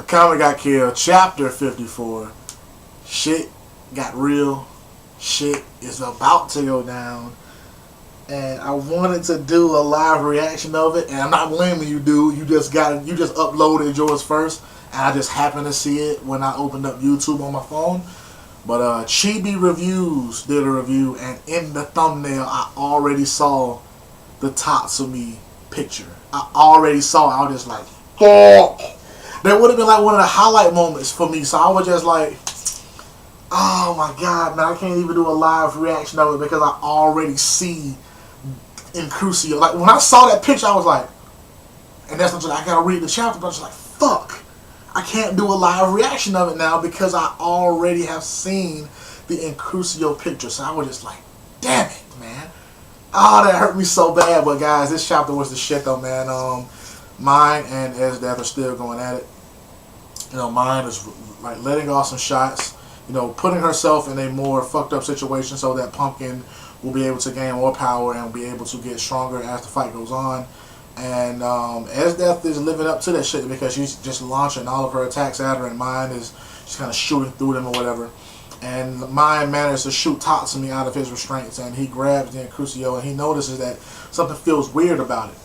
Akame got killed. Chapter 54. Shit got real. Shit is about to go down. And I wanted to do a live reaction of it, and I'm not blaming you, dude. You just uploaded yours first, and I just happened to see it when I opened up YouTube on my phone. But Chibi Reviews did a review, and in the thumbnail, I already saw the Tatsumi picture. I already saw it. I was just like, fuck. That would have been like one of the highlight moments for me. So I was just like, oh my god, man, I can't even do a live reaction of it because I already see in Crucio. Like, when I saw that picture, I was like, and that's what I gotta read the chapter, but I was like, fuck. I can't do a live reaction of it now because I already have seen the Incrucio picture. So I was just like, damn it, man. Oh, that hurt me so bad. But guys, this chapter was the shit though, man. Mine and Esdeath are still going at it. You know, mine is like letting off some shots. You know, putting herself in a more fucked up situation so that Pumpkin will be able to gain more power and be able to get stronger as the fight goes on. And Esdeath is living up to that shit because she's just launching all of her attacks at her, and mine is just kind of shooting through them or whatever. And mine manages to shoot Tatsumi out of his restraints, and he grabs the Crucio, and he notices that something feels weird about it.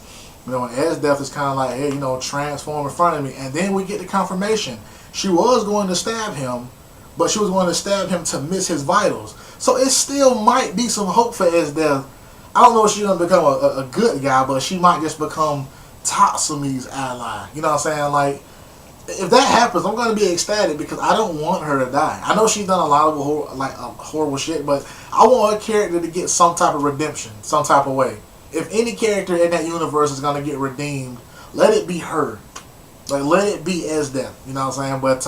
You know, and Esdeath is kind of like, hey, you know, transform in front of me. And then we get the confirmation. She was going to stab him, but she was going to stab him to miss his vitals. So it still might be some hope for Esdeath. I don't know if she's going to become a good guy, but she might just become Tatsumi's ally. You know what I'm saying? Like, if that happens, I'm going to be ecstatic because I don't want her to die. I know she's done a lot of horrible shit, but I want her character to get some type of redemption, some type of way. If any character in that universe is going to get redeemed, let it be her. Like, let it be Esdeath. You know what I'm saying? But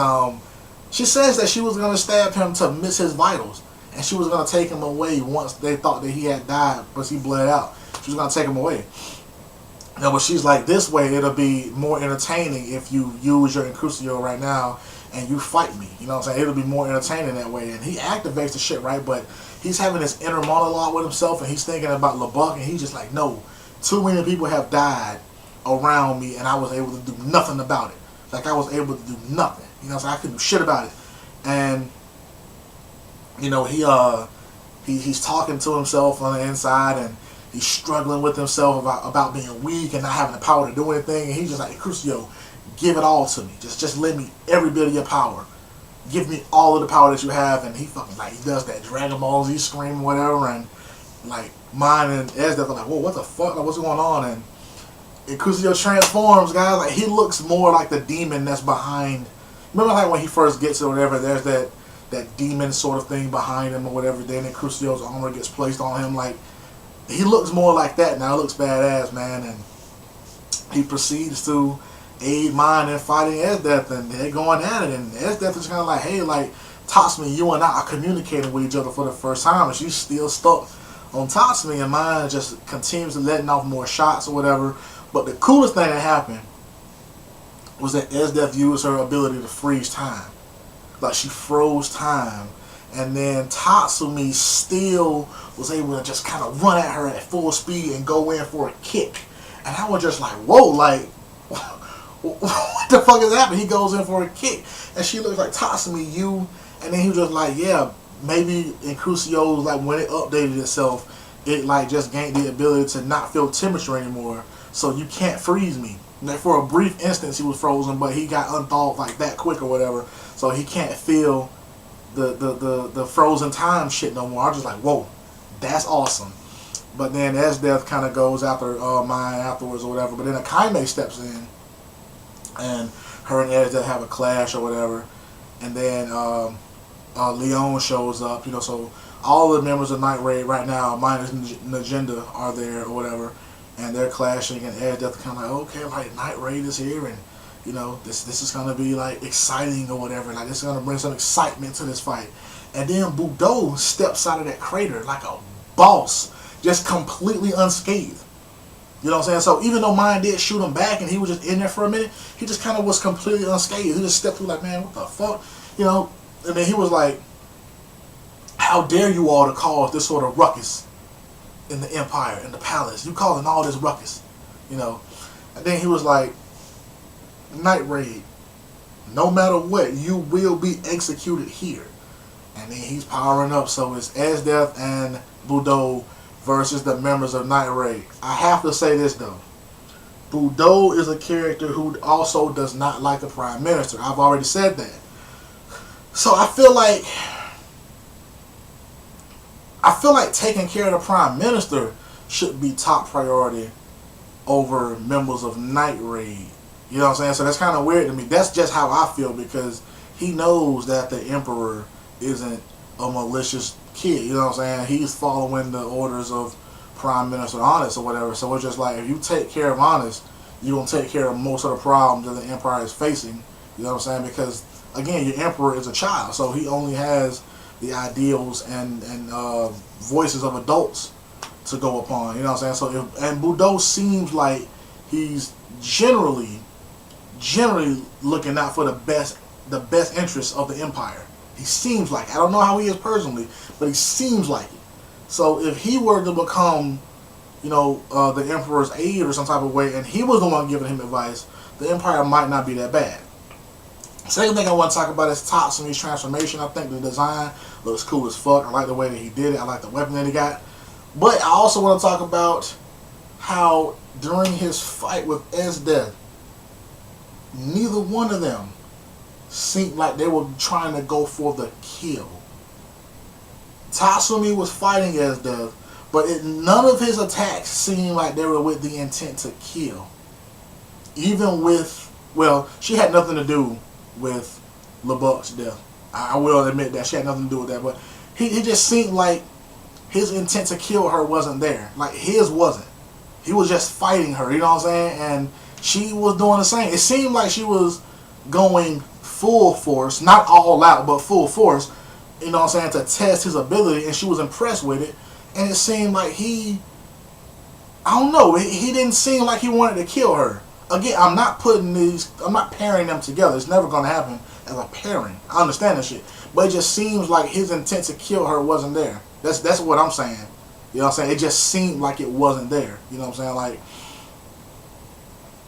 she says that she was going to stab him to miss his vitals. And she was going to take him away once they thought that he had died, but he bled out. She was going to take him away. You know, but she's like, this way it'll be more entertaining if you use your Incrucio right now and you fight me. You know what I'm saying? It'll be more entertaining that way. And he activates the shit, right? But he's having this inner monologue with himself, and he's thinking about LeBuck, and he's just like, no, too many people have died around me, and I was able to do nothing about it. Like, I was able to do nothing. You know what I'm saying? I couldn't do shit about it. And you know, he's talking to himself on the inside, and he's struggling with himself about being weak and not having the power to do anything. And he's just like, Crucio, give it all to me. Just lend me every bit of your power. Give me all of the power that you have. And he fucking, like, he does that Dragon Ball Z scream, whatever. And like, mine and Esdeath are like, whoa, what the fuck? Like, what's going on? And Crucio transforms, guys. Like, he looks more like the demon that's behind. Remember, like, when he first gets it or whatever, there's that demon sort of thing behind him or whatever. Then Crucio's armor gets placed on him. Like, he looks more like that now. It looks badass, man. And he proceeds to aid mine in fighting Esdeath, and they're going at it. And Esdeath is kind of like, hey, like, Tatsumi, you and I are communicating with each other for the first time, and she's still stuck on Tatsumi, and mine just continues to letting off more shots or whatever. But the coolest thing that happened was that Esdeath used her ability to freeze time. Like, she froze time, and then Tatsumi still was able to just kind of run at her at full speed and go in for a kick. And I was just like, whoa, like, what the fuck is happening? He goes in for a kick, and she looks like, Tatsumi, you. And then he was just like, yeah, maybe in Crucio, like, when it updated itself, it like just gained the ability to not feel temperature anymore, so you can't freeze me. Like, for a brief instance he was frozen, but he got unthawed like that quick or whatever, so he can't feel the frozen time shit no more. I was just like, whoa, that's awesome. But then Esdeath kind of goes after mine afterwards or whatever. But then Akame steps in, and her and Esdeath have a clash or whatever. And then Leon shows up, you know, so all the members of Night Raid right now, minus Nagenda, are there or whatever. And they're clashing, and Esdeath kind of like, okay, like, Night Raid is here, and you know, this is gonna be like exciting or whatever. Like, this is gonna bring some excitement to this fight. And then Budo steps out of that crater like a boss, just completely unscathed. You know what I'm saying? So even though mine did shoot him back, and he was just in there for a minute, he just kind of was completely unscathed. He just stepped through like, man, what the fuck, you know? And then he was like, how dare you all to cause this sort of ruckus in the Empire, in the palace? You causing all this ruckus, you know? And then he was like, Night Raid, No matter what, you will be executed here. And then he's powering up, so it's Esdeath and Budo versus the members of Night Raid. I have to say this though. Budo is a character who also does not like the Prime Minister. I've already said that. So I feel like taking care of the Prime Minister should be top priority over members of Night Raid. You know what I'm saying? So that's kind of weird to me. That's just how I feel, because he knows that the Emperor isn't a malicious kid. You know what I'm saying? He's following the orders of Prime Minister Honest or whatever. So it's just like, if you take care of Honest, you're going to take care of most of the problems that the Empire is facing. You know what I'm saying? Because, again, your Emperor is a child. So he only has the ideals and voices of adults to go upon. You know what I'm saying? So and Budo seems like he's generally looking out for the best interests of the Empire. He seems like, I don't know how he is personally, but he seems like it. So if he were to become, the Emperor's aide or some type of way, and he was the one giving him advice, the Empire might not be that bad. Second thing I want to talk about is Tatsumi's transformation. I think the design looks cool as fuck. I like the way that he did it. I like the weapon that he got. But I also want to talk about how during his fight with Esdeath, neither one of them seemed like they were trying to go for the kill. Tatsumi was fighting Esdeath, but none of his attacks seemed like they were with the intent to kill. Even with, she had nothing to do with LeBuck's death. I will admit that she had nothing to do with that, but he just seemed like his intent to kill her wasn't there. Like, his wasn't. He was just fighting her, you know what I'm saying? And she was doing the same. It seemed like she was going full force, not all out, but full force, you know what I'm saying, to test his ability, and she was impressed with it. And it seemed like he didn't seem like he wanted to kill her. Again, I'm not pairing them together. It's never going to happen as a pairing. I understand that shit. But it just seems like his intent to kill her wasn't there. That's what I'm saying. You know what I'm saying? It just seemed like it wasn't there. You know what I'm saying? Like,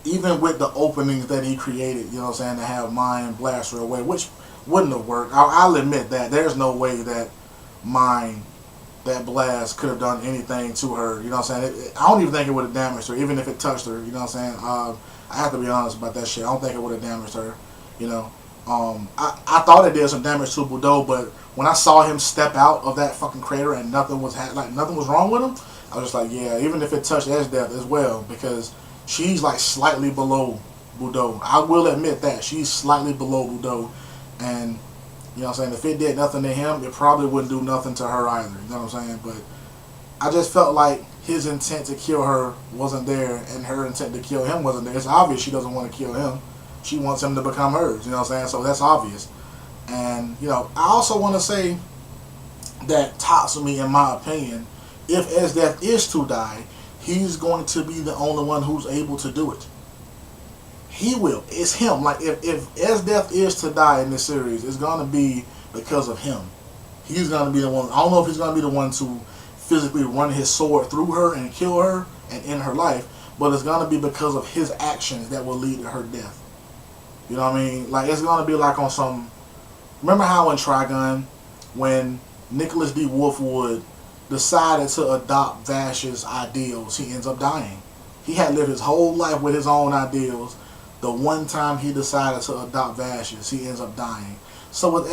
even with the openings that he created, you know what I'm saying, to have Mind blast her away, which wouldn't have worked. I'll admit that. There's no way that that blast could have done anything to her. You know what I'm saying? I don't even think it would have damaged her, even if it touched her. You know what I'm saying? I have to be honest about that shit. I don't think it would have damaged her. You know? I thought it did some damage to Budo, but when I saw him step out of that fucking crater and nothing was wrong with him, I was just like, yeah, even if it touched Esdeath as well, because she's like slightly below Budo. I will admit that. She's slightly below Budo. And, you know what I'm saying, if it did nothing to him, it probably wouldn't do nothing to her either. You know what I'm saying? But I just felt like his intent to kill her wasn't there, and her intent to kill him wasn't there. It's obvious she doesn't want to kill him. She wants him to become hers. You know what I'm saying? So that's obvious. And, I also want to say that Tatsumi, in my opinion, if Esdeath is to die, he's going to be the only one who's able to do it. He will. It's him. Like, if Esdeath is to die in this series, it's going to be because of him. He's going to be the one. I don't know if he's going to be the one to physically run his sword through her and kill her and end her life, but it's going to be because of his actions that will lead to her death. You know what I mean? Like, it's going to be like on some... Remember how in Trigun, when Nicholas D. Wolfwood decided to adopt Vash's ideals, he ends up dying. He had lived his whole life with his own ideals. The one time he decided to adopt Vash's, he ends up dying. So with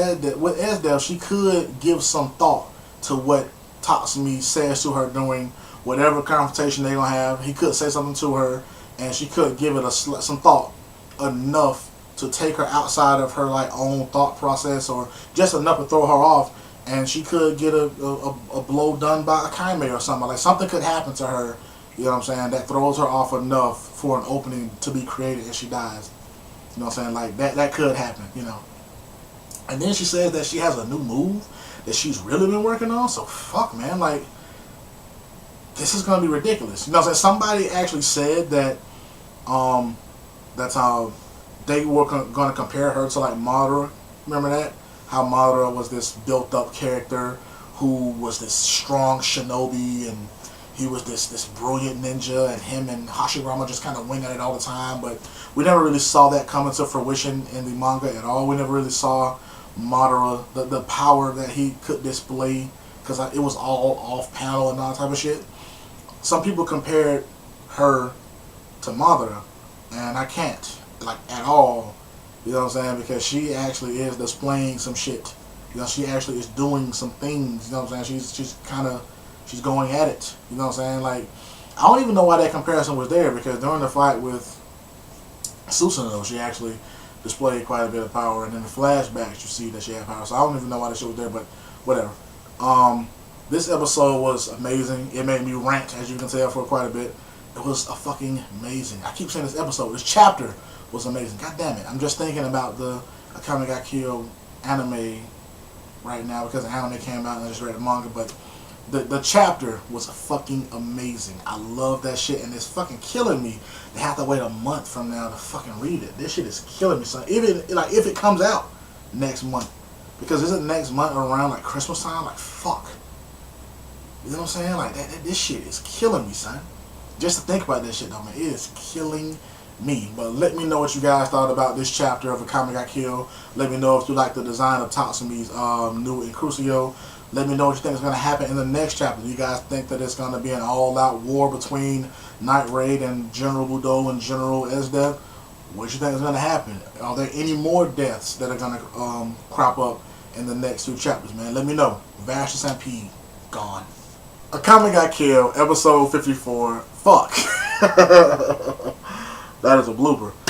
Esdeath, she could give some thought to what Tatsumi says to her during whatever confrontation they're going to have. He could say something to her, and she could give it some thought, enough to take her outside of her own thought process, or just enough to throw her off, and she could get a blow done by Akame or something. Like, something could happen to her, you know what I'm saying, that throws her off enough for an opening to be created and she dies. You know what I'm saying? Like, that could happen, And then she says that she has a new move that she's really been working on. So, fuck, man. Like, this is going to be ridiculous. You know what I'm saying? Somebody actually said that that's how they were going to compare her to, Madara. Remember that? How Madara was this built-up character who was this strong shinobi, and he was this brilliant ninja, and him and Hashirama just kind of wing at it all the time. But we never really saw that coming to fruition in the manga at all. We never really saw Madara, the power that he could display, because it was all off panel and all that type of shit. Some people compared her to Madara, and I can't, like, at all. You know what I'm saying? Because she actually is displaying some shit. You know, she actually is doing some things. You know what I'm saying? She's going at it. You know what I'm saying? Like, I don't even know why that comparison was there, because during the fight with Susanoo, she actually displayed quite a bit of power, and in the flashbacks you see that she had power. So I don't even know why that shit was there, but whatever. This episode was amazing. It made me rant, as you can tell, for quite a bit. It was a fucking amazing. I keep saying this episode, this chapter was amazing. God damn it. I'm just thinking about the Akame got killed anime right now, because the anime came out and I just read the manga, but the chapter was fucking amazing. I love that shit, and it's fucking killing me to have to wait a month from now to fucking read it. This shit is killing me, son. Even like if it comes out next month, because isn't next month around like Christmas time? Like fuck, you know what I'm saying? Like this shit is killing me, son. Just to think about this shit though, man, it is killing me. But let me know what you guys thought about this chapter of Akame got killed. Let me know if you like the design of Tatsumi's new Incrucio. Let me know what you think is going to happen in the next chapter. Do you guys think that it's going to be an all-out war between Night Raid and General Budo and General Esdev? What do you think is going to happen? Are there any more deaths that are going to crop up in the next two chapters, man? Let me know. Vash Stampede, gone. Akame got killed, episode 54. Fuck. That is a blooper.